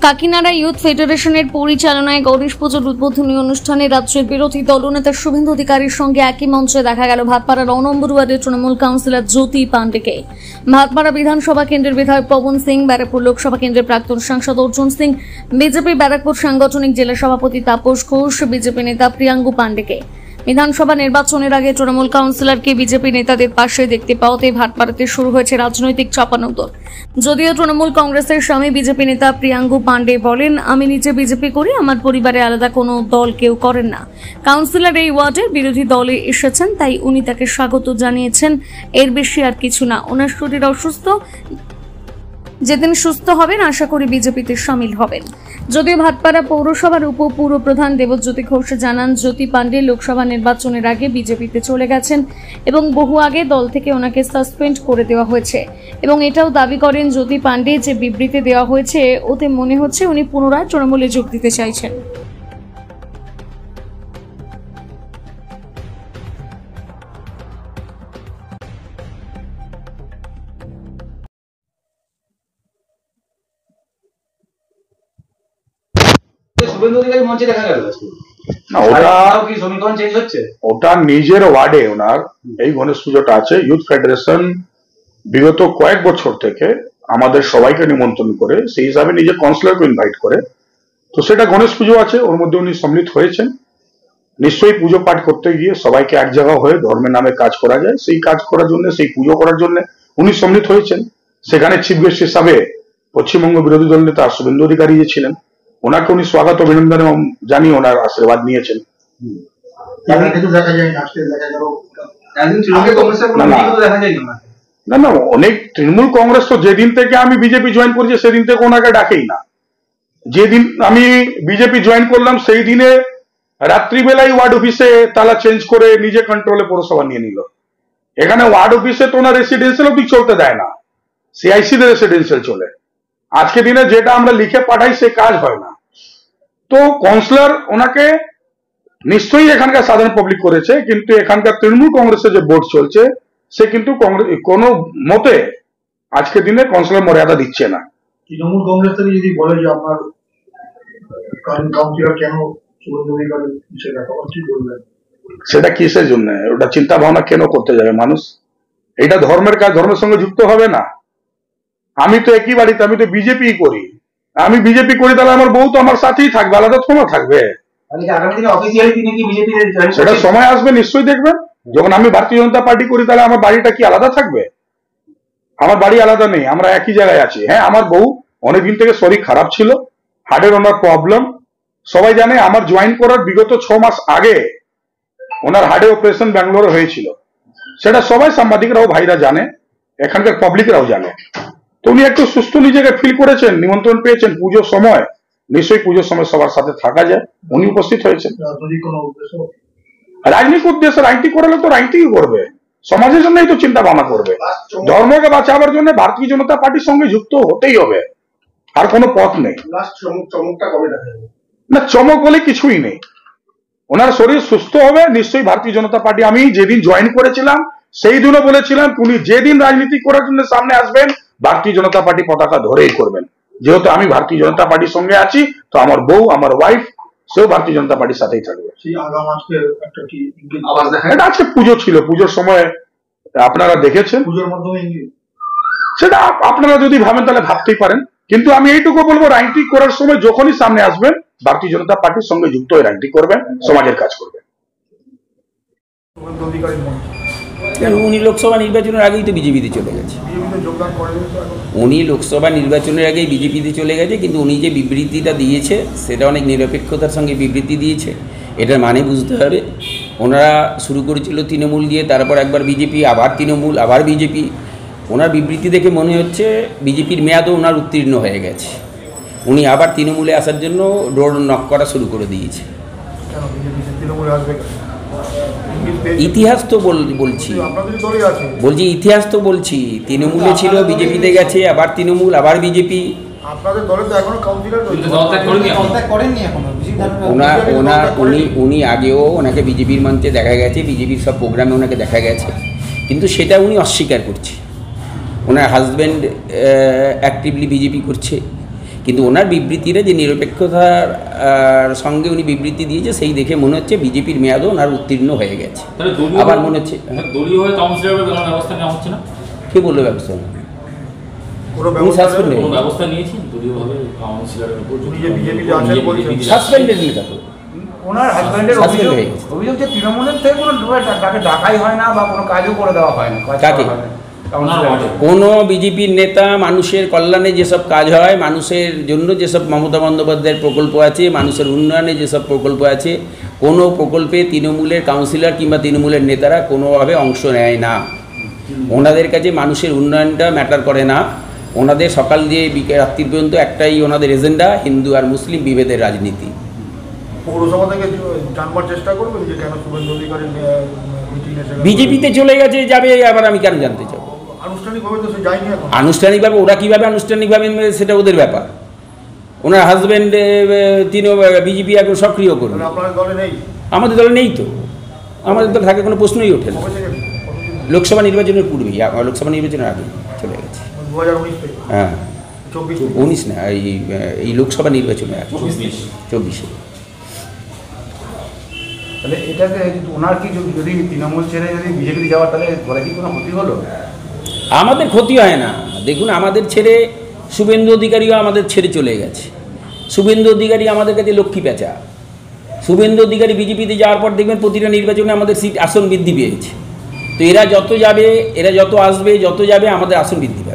Kakinara youth ফেডারেশনের পরিচালনায় গণেশ পুজোর উদ্বোধনী অনুষ্ঠানে রাজ্যের বিরোধী দলনেতা শুভেন্দু অধিকারীর সঙ্গে একই মঞ্চে দেখা গেল ভাটপাড়া 9 নম্বর ওয়ার্ডের তৃণমূল কাউন্সিলর জ্যোতি পান্ডেকে। ভাটপাড়া বিধানসভা কেন্দ্রের বিধায়ক পবন সিং, ব্যারাকপুর লোকসভা কেন্দ্রের প্রাক্তন সাংসদ অর্জুন সিং, বিজেপি ব্যারাকপুর সাংগঠনিক জেলা সভাপতি তাপস ঘোষ, বিজেপি নেতা প্রিয়াঙ্গু পান্ডেকে। বিধানসভা নির্বাচনের আগে তৃণমূল কাউন্সিলরকে বিজেপি নেতাদের পাশে দেখতে পাওয়াতে ভাটপাড়াতে শুরু হয়েছে রাজনৈতিক চাপানোতর। যদিও তৃণমূল কংগ্রেসের স্বামী বিজেপি নেতা প্রিয়াঙ্গু পান্ডে বলেন, আমি নিজে বিজেপি করি, আমার পরিবারে আলাদা কোনো দল কেউ করেন না। কাউন্সিলর এই ওয়ার্ডের বিরোধী দলে এসেছেন, তাই উনি তাকে স্বাগত জানিয়েছেন, এর বেশি আর কিছু না। ওনার শরীর অসুস্থ, যেদিন সুস্থ হবেন আশা করি বিজেপিতে সামিল হবেন। যদিও ভাটপাড়া পৌরসভার উপপুরপ্রধান দেবজ্যোতি ঘোষ জানান, জ্যোতি পান্ডে লোকসভা নির্বাচনের আগে বিজেপিতে চলে গেছেন এবং বহু আগে দল থেকে ওনাকে সাসপেন্ড করে দেওয়া হয়েছে এবং এটাও দাবি করেন জ্যোতি পান্ডে যে বিবৃতি দেওয়া হয়েছে ওতে মনে হচ্ছে উনি পুনরায় তৃণমূলে যোগ দিতে চাইছেন। ওটা নিজের ওয়ার্ডে ওনার এই গণেশ পুজোটা আছে। ইউথ ফেডারেশন বিগত কয়েক বছর থেকে আমাদের সবাইকে নিমন্ত্রণ করে সেই হিসাবে নিজের কাউন্সিলরকে ইনভাইট করে, তো সেটা গণেশ পুজো আছে, ওর মধ্যে উনি সম্মিলিত হয়েছেন। নিশ্চয়ই পুজো পাঠ করতে গিয়ে সবাইকে এক জায়গা হয়ে ধর্মের নামে কাজ করা যায়, সেই কাজ করার জন্য, সেই পুজো করার জন্য উনি সম্মিলিত হয়েছেন। সেখানে চিফ গেস্ট হিসাবে পশ্চিমবঙ্গ বিরোধী দল নেতা শুভেন্দু অধিকারী যে ছিলেন, ওনাকে উনি স্বাগত অভিনন্দন এবং জানিয়ে ওনার আশীর্বাদ নিয়েছেন। না না, অনেক তৃণমূল কংগ্রেস তো যেদিন থেকে আমি বিজেপি জয়েন করেছি সেদিন থেকে ওনাকে ডাকেই না। যেদিন আমি বিজেপি জয়েন করলাম সেই দিনে রাত্রিবেলায় ওয়ার্ড অফিসে তালা চেঞ্জ করে নিজে কন্ট্রোলে পৌরসভা নিয়ে নিল। এখানে ওয়ার্ড অফিসে তো ওনার রেসিডেন্সিয়াল অব্দি চলতে দেয় না, সিআইসি তে রেসিডেন্সিয়াল চলে। আজকে দিনে যেটা আমরা লিখে পাঠাই সে কাজ হয় না। তো কাউন্সিলর ওনাকে নিশ্চয়ই এখানকার সাধারণ পাবলিক করেছে, কিন্তু এখানকার তৃণমূল কংগ্রেসের যে বোর্ড চলছে সে কিন্তু কোনো মতে আজকে দিনে কাউন্সিলর মর্যাদা দিচ্ছে না। তৃণমূল কংগ্রেস থেকে যদি বলে যে আপনার কাউন্সিলর কেন সেটা কিসের জন্য, ওটা চিন্তা ভাবনা কেন করতে যাবে মানুষ? এটা ধর্মের কাজ, ধর্মের সঙ্গে যুক্ত হবে না। আমি তো একই বাড়িতে, আমি তো বিজেপি করি, আমি বিজেপি করি, তাহলে আমার বউ তো আমার সাথেই থাকবে, আলাদা কোনো থাকবে? সেটা সময় আসবে, নিশ্চয়ই দেখবেন। যখন আমি ভারতীয় জনতা পার্টি করি তাহলে আমার বাড়িটা কি আলাদা থাকবে? আমার বাড়ি আলাদা নেই, আমরা একই জায়গায় আছি। হ্যাঁ, আমার বউ অনেকদিন থেকে শরীর খারাপ ছিল, হার্টের ওনার প্রবলেম, সবাই জানে। আমার জয়েন করার বিগত 6 মাস আগে ওনার হার্টের অপারেশন ব্যাঙ্গালোরে হয়েছিল, সেটা সবাই সাংবাদিকরাও ভাইরা জানে, এখানকার পাবলিকরাও জানে। তো উনি একটু সুস্থ নিজেকে ফিল করেছেন, নিমন্ত্রণ পেয়েছেন পুজোর সময়, নিশ্চয়ই পুজোর সময় সবার সাথে থাকা যায়, উনি উপস্থিত হয়েছেন। রাজনৈতিক উদ্দেশ্যে রাজনীতি করালে তো রাজনীতি করবে, সমাজের জন্যই তো চিন্তা ভাবনা করবে। ধর্মকে বাঁচাবার জন্য ভারতীয় জনতা পার্টির সঙ্গে যুক্ত হতেই হবে, আর কোনো পথ নেই। না, চমক বলে কিছুই নেই। ওনার শরীর সুস্থ হবে, নিশ্চয়ই ভারতীয় জনতা পার্টি, আমি যেদিন জয়েন করেছিলাম সেই দিনও বলেছিলাম উনি যেদিন রাজনীতি করার জন্য সামনে আসবেন ভারতীয় জনতা পার্টি পতাকা ধরেই করবেন। যেহেতু আমি ভারতীয় জনতা পার্টির সঙ্গে আছি, তো আমার বউ, আমার ওয়াইফ, সেও ভারতীয় জনতা পার্টির সাথেই থাকবে। এটা আজকে পুজো ছিল, পুজোর সময় আপনারা দেখেছেন, সেটা আপনারা যদি ভাবেন তাহলে ভাবতেই পারেন। কিন্তু আমি এইটুকু বলবো, রাজনীতি করার সময় যখনই সামনে আসবেন ভারতীয় জনতা পার্টির সঙ্গে যুক্ত হয়ে রাজনীতি করবেন, সমাজের কাজ করবেন। উনি লোকসভা নির্বাচনের আগেই তো বিজেপিতে চলে গেছে, উনি লোকসভা নির্বাচনের আগেই বিজেপিতে চলে গেছে। কিন্তু উনি যে বিবৃতিটা দিয়েছে সেটা অনেক নিরপেক্ষতার সঙ্গে বিবৃতি দিয়েছে, এটার মানে বুঝতে হবে। ওনারা শুরু করেছিল তৃণমূল দিয়ে, তারপর একবার বিজেপি, আবার তৃণমূল, আবার বিজেপি। ওনার বিবৃতি দেখে মনে হচ্ছে বিজেপির মেয়াদও ওনার উত্তীর্ণ হয়ে গেছে, উনি আবার তৃণমূলে আসার জন্য ডোর নক করা শুরু করে দিয়েছে। ইতিহাস তো বলছি, ইতিহাস তো বলছি, তৃণমূলে ছিল, বিজেপিতে গেছে, আবার তৃণমূল, আবার বিজেপি। উনি আগেও ওনাকে বিজেপির মঞ্চে দেখা গেছে, বিজেপির সব প্রোগ্রামে ওনাকে দেখা গেছে, কিন্তু সেটা উনি অস্বীকার করছে। ওনার হাজব্যান্ড অ্যাক্টিভলি বিজেপি করছে, কিন্তু ওনার বিবৃতিটা যে নিরপেক্ষতার সঙ্গে উনি বিবৃতি দিয়েছে সেই দেখে মনে হচ্ছে বিজেপির মেয়াদও ওনার উত্তীর্ণ হয়ে গেছে। আবার মনে হচ্ছে দলীয়ভাবে কাউন্সিলরের কোনো ব্যবস্থা নেওয়া হচ্ছে না। কে বললো ব্যবস্থা কোনো সাসপেন্ড কোনো ব্যবস্থা নিয়েছেন দলীয়ভাবে কাউন্সিলরের উপর? উনি যে বিজেপিতে আছেন বলছেন। সাসপেন্ডেড নেতা তো ওনার হাজব্যান্ডের Suspend হয়ে গেছে। অভিযোগ যে তৃণমূলের থেকে কোনো তাকে ডাকাই হয় না বা কোনো কাজও করে দেওয়া হয় না। কাকে? কোনো বিজেপির নেতা মানুষের কল্যাণে যেসব কাজ হয়, মানুষের জন্য যেসব মমতা বন্দ্যোপাধ্যায়ের প্রকল্প আছে, মানুষের উন্নয়নে যেসব প্রকল্প আছে, কোনো প্রকল্পে তৃণমূলের কাউন্সিলর কিংবা তৃণমূলের নেতারা কোনোভাবে অংশ নেয় না। ওনাদের কাছে মানুষের উন্নয়নটা ম্যাটার করে না। ওনাদের সকাল দিয়ে রাত্রি পর্যন্ত একটাই ওনাদের এজেন্ডা, হিন্দু আর মুসলিম বিভেদের রাজনীতি। পৌরসভা থেকে জানবার চেষ্টা করবেন যে কেন শুভেন্দু অধিকারী মিটিংয়ে বিজেপিতে চলে গেছে, যাবে, আবার আমি কেন জানতে চাবো? আনুষ্ঠানিকভাবে তো সে যায়নি এখন। আনুষ্ঠানিকভাবে ওরা কীভাবে আনুষ্ঠানিকভাবে সেটা ওদের ব্যাপার। ওনার হাজব্যান্ড তিনি বিজেপি এখন সক্রিয় করুন। তাহলে আপনার দলে নেই? আমাদের দলে নেই তো, আমাদের দলে থাকে কোনো প্রশ্নই ওঠে না। কবে থেকে? লোকসভা নির্বাচনের পূর্বেই, লোকসভা নির্বাচনের আগে চলে গেছে। 2019 থেকে? হ্যাঁ, 24 19 না, এই লোকসভা নির্বাচনের আগে 24-এ। তাহলে এটাকে ওনার কি যদি তৃণমূল ছেড়ে যদি বিজেপি যাওয়ার তাহলে দলে কি কোনো ক্ষতি হলো? আমাদের ক্ষতি হয় না। দেখুন, আমাদের ছেড়ে শুভেন্দু অধিকারীও আমাদের ছেড়ে চলে গেছে। শুভেন্দু অধিকারী আমাদের কাছে লক্ষ্মী পেঁচা। শুভেন্দু অধিকারী বিজেপিতে যাওয়ার পর দেখবেন প্রতিটা নির্বাচনে আমাদের সিট আসন বৃদ্ধি পেয়েছে। তো এরা যত যাবে, এরা যত আসবে, যত যাবে, আমাদের আসন বৃদ্ধি পাবে।